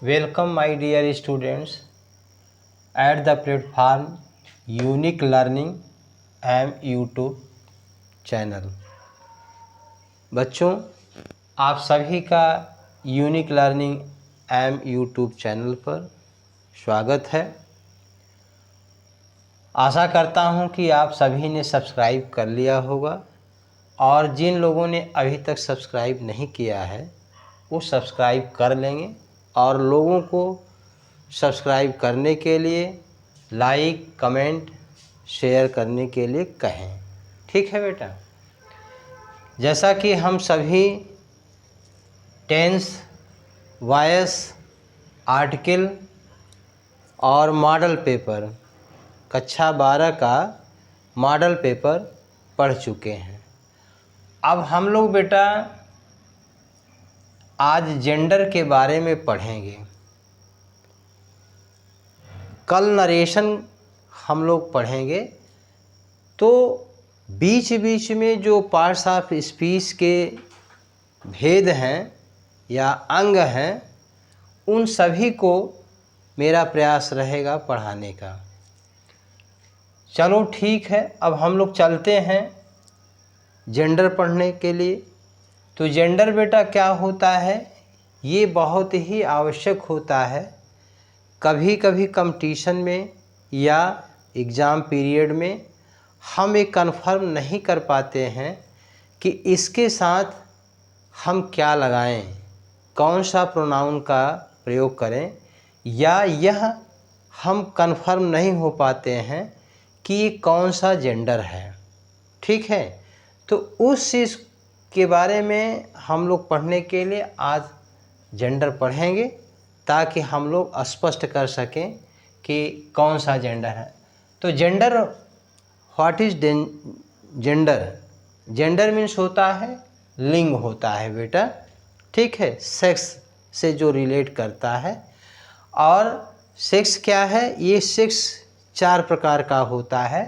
Welcome my dear students at the platform Unique Learning M YouTube channel. बच्चों, आप सभी का unique learning M YouTube channel पर स्वागत है। आशा करता हूं कि आप सभी ने सब्सक्राइब कर लिया होगा और जिन लोगों ने अभी तक सब्सक्राइब नहीं किया है वो सब्सक्राइब कर लेंगे और लोगों को सब्सक्राइब करने के लिए लाइक कमेंट शेयर करने के लिए कहें। ठीक है बेटा। जैसा कि हम सभी टेंस, वॉइस, आर्टिकल और मॉडल पेपर कक्षा 12 का मॉडल पेपर पढ़ चुके हैं। अब हम लोग बेटा आज जेंडर के बारे में पढ़ेंगे। कल नरेशन हम लोग पढ़ेंगे, तो बीच बीच में जो पार्ट्स ऑफ स्पीच के भेद हैं या अंग हैं उन सभी को मेरा प्रयास रहेगा पढ़ाने का। चलो ठीक है, अब हम लोग चलते हैं जेंडर पढ़ने के लिए। तो जेंडर बेटा क्या होता है, ये बहुत ही आवश्यक होता है। कभी कभी कंपटीशन में या एग्ज़ाम पीरियड में हम ये कन्फर्म नहीं कर पाते हैं कि इसके साथ हम क्या लगाएं, कौन सा प्रोनाउन का प्रयोग करें, या यह हम कन्फर्म नहीं हो पाते हैं कि ये कौन सा जेंडर है। ठीक है, तो उस चीज़ के बारे में हम लोग पढ़ने के लिए आज जेंडर पढ़ेंगे ताकि हम लोग स्पष्ट कर सकें कि कौन सा जेंडर है। तो gender, what is gender? Gender means होता है लिंग होता है बेटा। ठीक है, सेक्स से जो रिलेट करता है। और सेक्स क्या है, ये सेक्स 4 प्रकार का होता है।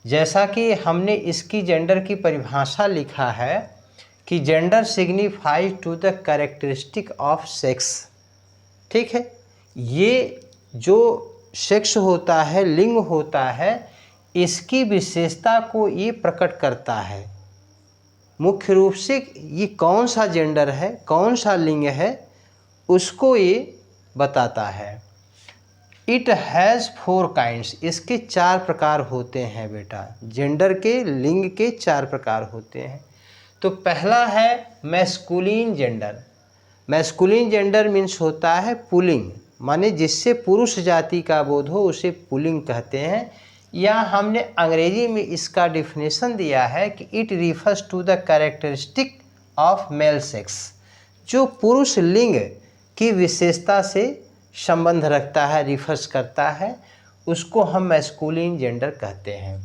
जैसा कि हमने इसकी जेंडर की परिभाषा लिखा है कि gender signifies to the characteristic of sex. ठीक है, ये जो सेक्स होता है, लिंग होता है, इसकी विशेषता को ये प्रकट करता है। मुख्य रूप से ये कौन सा जेंडर है, कौन सा लिंग है, उसको ये बताता है। इट हैज़ 4 काइंड्स, इसके 4 प्रकार होते हैं बेटा। जेंडर के, लिंग के 4 प्रकार होते हैं। तो पहला है masculine gender. Masculine gender means होता है पुल्लिंग, माने जिससे पुरुष जाति का बोध हो उसे पुल्लिंग कहते हैं। या हमने अंग्रेजी में इसका डिफिनेशन दिया है कि it refers to the characteristic of male sex, जो पुरुष लिंग की विशेषता से संबंध रखता है, रिफर्स करता है, उसको हम मैस्कुलिन जेंडर कहते हैं।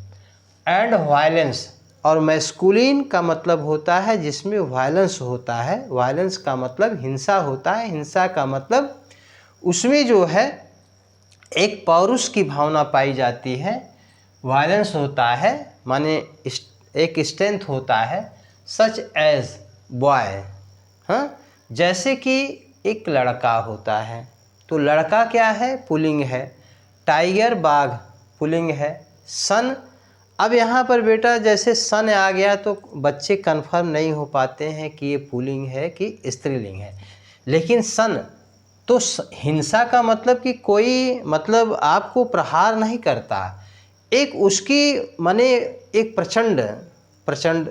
एंड वायलेंस, और मैस्कुलिन का मतलब होता है जिसमें वायलेंस होता है। वायलेंस का मतलब हिंसा होता है। हिंसा का मतलब उसमें जो है एक पौरुष की भावना पाई जाती है। वायलेंस होता है माने एक स्ट्रेंथ होता है, सच एज बॉय। हाँ, जैसे कि एक लड़का होता है, तो लड़का क्या है, पुल्लिंग है। टाइगर, बाघ, पुल्लिंग है। सन, अब यहाँ पर बेटा जैसे सन आ गया तो बच्चे कंफर्म नहीं हो पाते हैं कि ये पुल्लिंग है कि स्त्रीलिंग है। लेकिन सन तो हिंसा का मतलब कि कोई मतलब आपको प्रहार नहीं करता, एक उसकी माने एक प्रचंड प्रचंड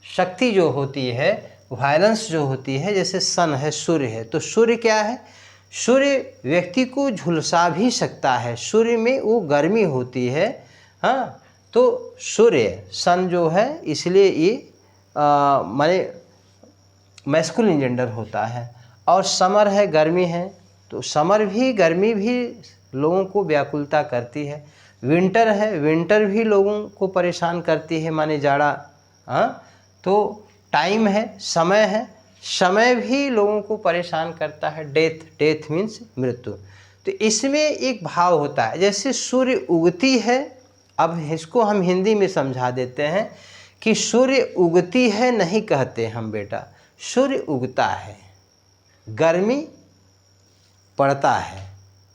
शक्ति जो होती है, वायलेंस जो होती है। जैसे सन है, सूर्य है, तो सूर्य क्या है, सूर्य व्यक्ति को झुलसा भी सकता है। सूर्य में वो गर्मी होती है। हाँ, तो सूर्य सन जो है, इसलिए ये माने मैस्कुलिन जेंडर होता है। और समर है, गर्मी है, तो समर भी, गर्मी भी लोगों को व्याकुलता करती है। विंटर है, विंटर भी लोगों को परेशान करती है, माने जाड़ा। हाँ, तो टाइम है, समय है, समय भी लोगों को परेशान करता है। डेथ, डेथ मीन्स मृत्यु। तो इसमें एक भाव होता है, जैसे सूर्य उगती है। अब इसको हम हिंदी में समझा देते हैं कि सूर्य उगती है नहीं कहते हम बेटा, सूर्य उगता है। गर्मी पड़ता है,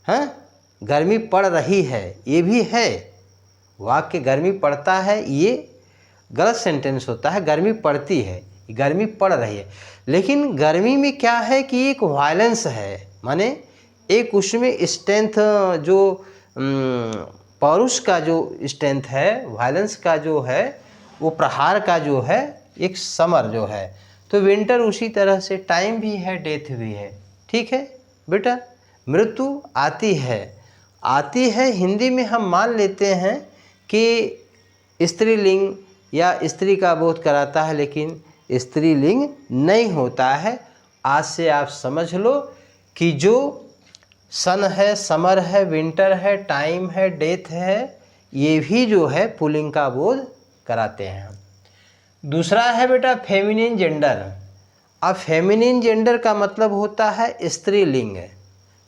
हाँ, गर्मी पड़ रही है, ये भी है वाक्य। गर्मी पड़ता है ये गलत सेंटेंस होता है, गर्मी पड़ती है, गर्मी पड़ रही है। लेकिन गर्मी में क्या है कि एक वायलेंस है, माने एक उसमें स्ट्रेंथ जो पौरुष का जो स्ट्रेंथ है, वायलेंस का जो है, वो प्रहार का जो है, एक समर जो है। तो विंटर उसी तरह से टाइम भी है, डेथ भी है। ठीक है बेटा, मृत्यु आती है। हिंदी में हम मान लेते हैं कि स्त्रीलिंग या स्त्री का बोध कराता है, लेकिन स्त्रीलिंग नहीं होता है। आज से आप समझ लो कि जो सन है, समर है, विंटर है, टाइम है, डेथ है, ये भी जो है पुल्लिंग का बोध कराते हैं। दूसरा है बेटा फेमिनिन जेंडर। अब फेमिनिन जेंडर का मतलब होता है स्त्रीलिंग,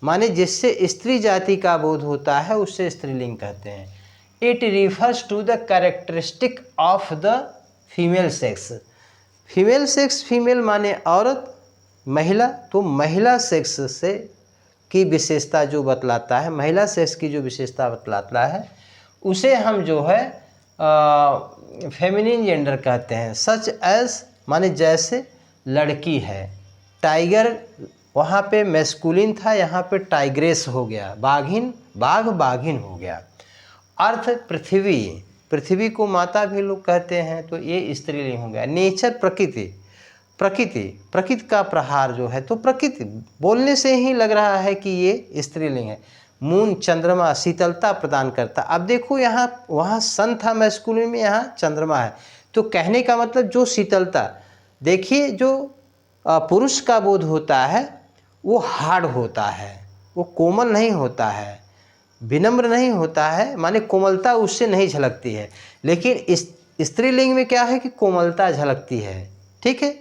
माने जिससे स्त्री जाति का बोध होता है उससे स्त्रीलिंग कहते हैं। It refers to the characteristic of the female sex. Female sex, female माने औरत, महिला, तो महिला सेक्स से की विशेषता जो बतलाता है, महिला सेक्स की जो विशेषता बतलाता है, उसे हम जो है फेमिनिन जेंडर कहते हैं। सच एज माने जैसे लड़की है, टाइगर वहाँ पे मैस्कुलिन था, यहाँ पे टाइग्रेस हो गया, बाघिन बाघ बाघिन हो गया। अर्थ पृथ्वी, पृथ्वी को माता भी लोग कहते हैं, तो ये स्त्रीलिंग हो गया। नेचर प्रकृति, प्रकृति का प्रहार जो है, तो प्रकृति बोलने से ही लग रहा है कि ये स्त्रीलिंग है। मून चंद्रमा शीतलता प्रदान करता। अब देखो यहाँ, वहाँ सन था मैस्कुलिन में, यहाँ चंद्रमा है, तो कहने का मतलब जो शीतलता, देखिए जो पुरुष का बोध होता है वो हार्ड होता है, वो कोमल नहीं होता है, विनम्र नहीं होता है, माने कोमलता उससे नहीं झलकती है। लेकिन इस स्त्रीलिंग में क्या है कि कोमलता झलकती है। ठीक है,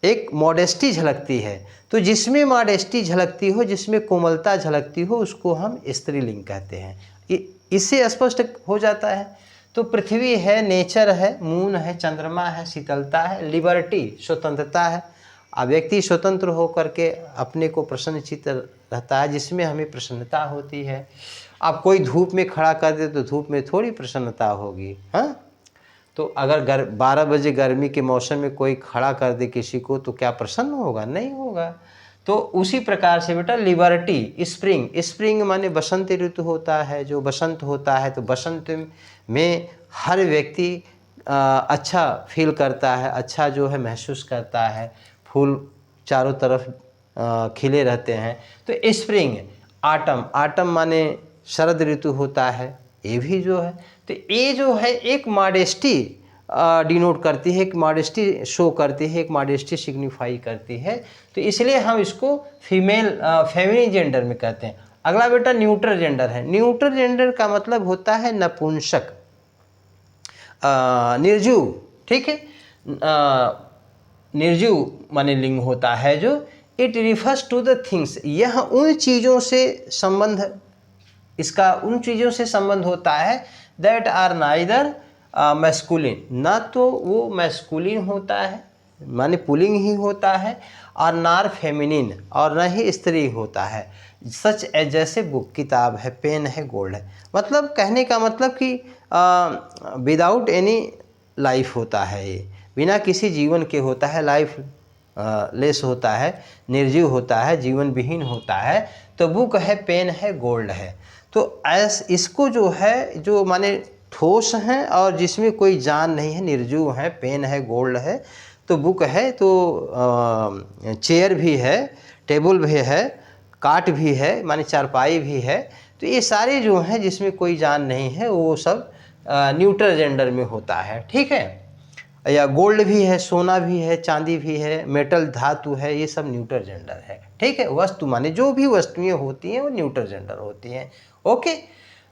एक मॉडेस्टी झलकती है। तो जिसमें मॉडेस्टी झलकती हो, जिसमें कोमलता झलकती हो, उसको हम स्त्रीलिंग कहते हैं। इससे स्पष्ट हो जाता है। तो पृथ्वी है, नेचर है, मून है, चंद्रमा है, शीतलता है, लिबर्टी स्वतंत्रता है। अब व्यक्ति स्वतंत्र होकर के अपने को प्रसन्नचित्त रहता है, जिसमें हमें प्रसन्नता होती है। अब कोई धूप में खड़ा कर दे तो धूप में थोड़ी प्रसन्नता होगी, हाँ। तो अगर 12 बजे गर्मी के मौसम में कोई खड़ा कर दे किसी को, तो क्या प्रसन्न होगा? नहीं होगा। तो उसी प्रकार से बेटा लिबर्टी, स्प्रिंग माने बसंत ऋतु होता है, जो बसंत होता है, तो बसंत में हर व्यक्ति अच्छा फील करता है, अच्छा जो है महसूस करता है, फूल चारों तरफ खिले रहते हैं। तो स्प्रिंग, आटम माने शरद ऋतु होता है, ये भी जो है, तो ये जो है एक मॉडेस्टी डिनोट करती है, एक मॉडेस्टी शो करती है, एक मॉडेस्टी सिग्निफाई करती है। तो इसलिए हम इसको फेमिनिन जेंडर में कहते हैं। अगला बेटा न्यूट्रल जेंडर है। न्यूट्रल जेंडर का मतलब होता है नपुंसक, निर्जीव। ठीक है, निर्जीव माने लिंग होता है जो। It refers to the things, यह उन चीज़ों से संबंध, इसका उन चीज़ों से संबंध होता है दैट आर नाइदर मैस्कुलिन, ना तो वो मैस्कुलिन होता है माने पुलिंग ही होता है, और नार फेमिनिन, और न ही स्त्री होता है। सच जैसे बुक किताब है, पेन है, गोल्ड है। मतलब कहने का मतलब कि विदाउट एनी लाइफ होता है, ये बिना किसी जीवन के होता है, लाइफ लेस होता है, निर्जीव होता है, जीवन विहीन होता है। तो बुक है, पेन है, गोल्ड है। तो इसको जो है, जो माने ठोस हैं और जिसमें कोई जान नहीं है, निर्जीव है, पेन है, गोल्ड है, तो बुक है, तो चेयर भी है, टेबल भी है, काट भी है, माने चारपाई भी है। तो ये सारे जो हैं जिसमें कोई जान नहीं है, वो सब न्यूट्रल जेंडर में होता है। ठीक है, या गोल्ड भी है, सोना भी है, चांदी भी है, मेटल धातु है, ये सब न्यूट्रल जेंडर है। ठीक है, वस्तु माने जो भी वस्तुएं होती हैं वो न्यूट्रल जेंडर होती हैं। ओके,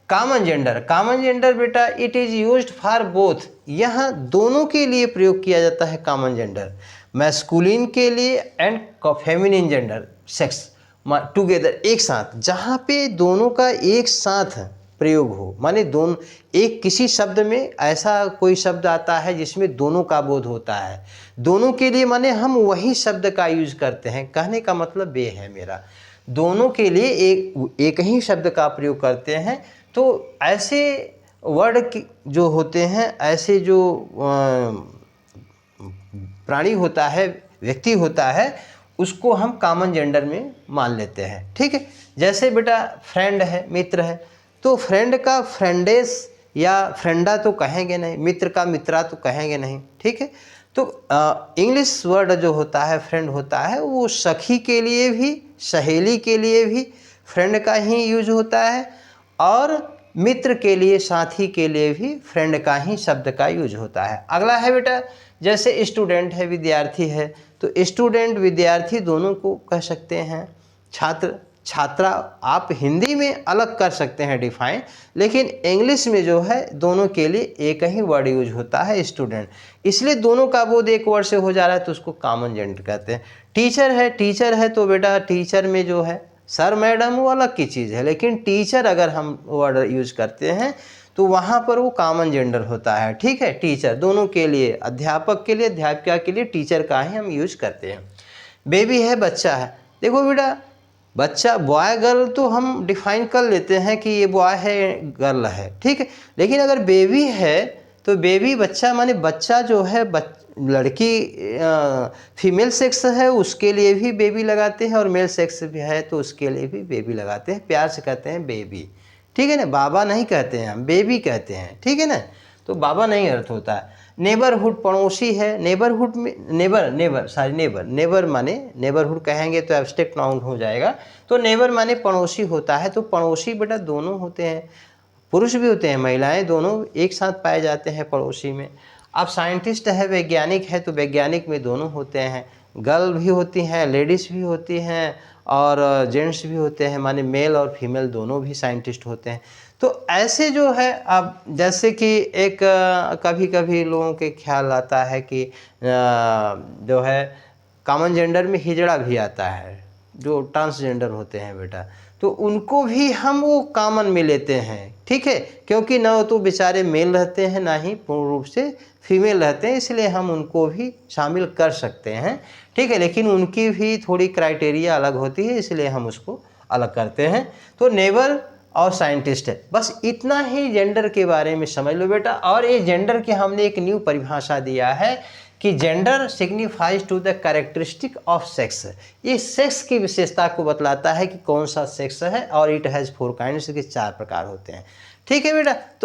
कॉमन जेंडर बेटा, it is used for both, यहाँ दोनों के लिए प्रयोग किया जाता है कॉमन जेंडर, मैस्कुलिन के लिए and feminine gender sex together, एक साथ, जहाँ पे दोनों का एक साथ प्रयोग हो, माने दोनों, एक किसी शब्द में ऐसा कोई शब्द आता है जिसमें दोनों का बोध होता है, दोनों के लिए माने हम वही शब्द का यूज करते हैं। कहने का मतलब ये है मेरा। दोनों के लिए एक ही शब्द का प्रयोग करते हैं। तो ऐसे वर्ड जो होते हैं, ऐसे जो प्राणी होता है, व्यक्ति होता है, उसको हम कॉमन जेंडर में मान लेते हैं। ठीक है, जैसे बेटा फ्रेंड है, मित्र है, तो फ्रेंड का फ्रेंडेस या फ्रेंडा तो कहेंगे नहीं, मित्र का मित्रा तो कहेंगे नहीं। ठीक है, तो इंग्लिश वर्ड जो होता है फ्रेंड होता है, वो सखी के लिए भी, सहेली के लिए भी फ्रेंड का ही यूज होता है, और मित्र के लिए, साथी के लिए भी फ्रेंड का ही शब्द का यूज होता है। अगला है बेटा, जैसे स्टूडेंट है, विद्यार्थी है, तो स्टूडेंट विद्यार्थी दोनों को कह सकते हैं। छात्र छात्रा आप हिंदी में अलग कर सकते हैं डिफाइन, लेकिन इंग्लिश में जो है दोनों के लिए एक ही वर्ड यूज होता है, स्टूडेंट। इसलिए दोनों का बोध एक वर्ड से हो जा रहा है, तो उसको कॉमन जेंडर कहते हैं। टीचर है तो बेटा टीचर में जो है सर मैडम वो अलग की चीज़ है, लेकिन टीचर अगर हम वर्ड यूज करते हैं तो वहाँ पर वो कॉमन जेंडर होता है। ठीक है, टीचर दोनों के लिए, अध्यापक के लिए, अध्यापिका के लिए टीचर का ही हम यूज करते हैं। बेबी है, बच्चा है, देखो बेटा बच्चा बॉय गर्ल तो हम डिफाइन कर लेते हैं कि ये बॉय है गर्ल है। ठीक है, लेकिन अगर बेबी है तो बेबी बच्चा माने बच्चा जो है लड़की फीमेल सेक्स है उसके लिए भी बेबी लगाते हैं, और मेल सेक्स भी है तो उसके लिए भी बेबी लगाते हैं, प्यार से कहते हैं बेबी। ठीक है ना, बाबा नहीं कहते हैं हम, बेबी कहते हैं। ठीक है ना, तो बाबा नहीं अर्थ होता है। नेबरहुड पड़ोसी है, नेबरहुड में नेबर माने, नेबरहुड कहेंगे तो एब्स्ट्रैक्ट नाउन हो जाएगा, तो नेबर माने पड़ोसी होता है। तो पड़ोसी बेटा दोनों होते हैं, पुरुष भी होते हैं, महिलाएं दोनों एक साथ पाए जाते हैं पड़ोसी में। अब साइंटिस्ट है, वैज्ञानिक है, तो वैज्ञानिक में दोनों होते हैं, गर्ल भी होती हैं, लेडीज़ भी होती हैं, और जेंट्स भी होते हैं, माने मेल और फीमेल दोनों भी साइंटिस्ट होते हैं। तो ऐसे जो है, अब जैसे कि एक कभी कभी लोगों के ख्याल आता है कि जो है कॉमन जेंडर में हिजड़ा भी आता है, जो ट्रांसजेंडर होते हैं बेटा, तो उनको भी हम वो कॉमन में लेते हैं। ठीक है, क्योंकि न तो बेचारे मेल रहते हैं, ना ही पूर्ण रूप से फीमेल रहते हैं, इसलिए हम उनको भी शामिल कर सकते हैं। ठीक है, लेकिन उनकी भी थोड़ी क्राइटेरिया अलग होती है, इसलिए हम उसको अलग करते हैं। तो नेबर और साइंटिस्ट है, बस इतना ही जेंडर के बारे में समझ लो बेटा। और ये जेंडर की हमने एक न्यू परिभाषा दिया है कि gender signifies to the characteristic of sex. ये सेक्स की विशेषता को बतलाता है कि कौन सा सेक्स है, और इट हैज़ 4 काइंड्स के 4 प्रकार होते हैं। ठीक है बेटा। तो